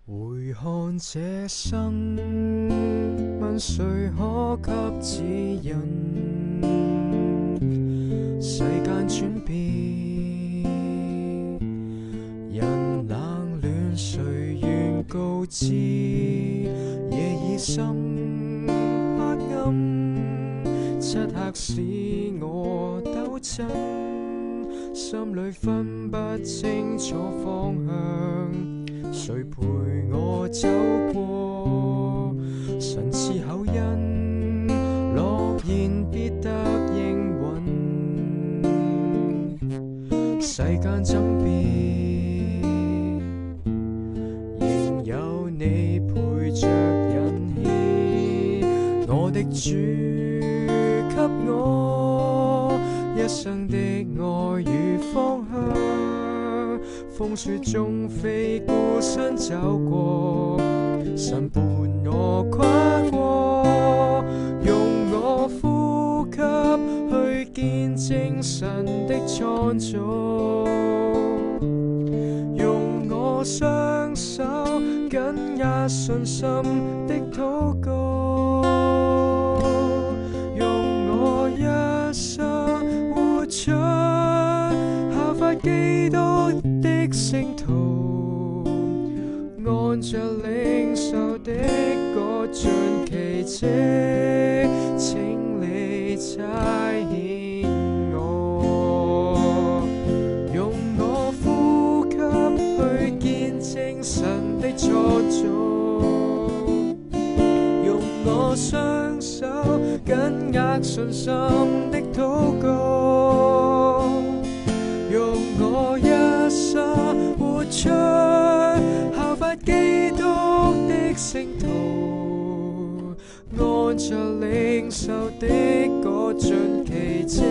回看這生，問誰可給指引？世間轉變，人冷暖誰願告知？夜已深，黑暗，漆黑使我抖震，心裏分不清楚方向。誰陪我走過？神賜厚恩，諾言必得應允。世間怎變，仍有你陪着引牽。我的主給我一生的愛與方向。風雪中非孤身走過，神伴我跨過，用我呼吸去見證神的創造，用我雙手緊握信心的禱告，用我一生活出效法基督的聖徒，按着領受的嗰盡奇蹟，請你差遣我，用我呼吸去見證神的創造，用我雙手緊握信心的禱告，用我一生活出效法基督的聖徒，按着領受的嗰盡奇蹟，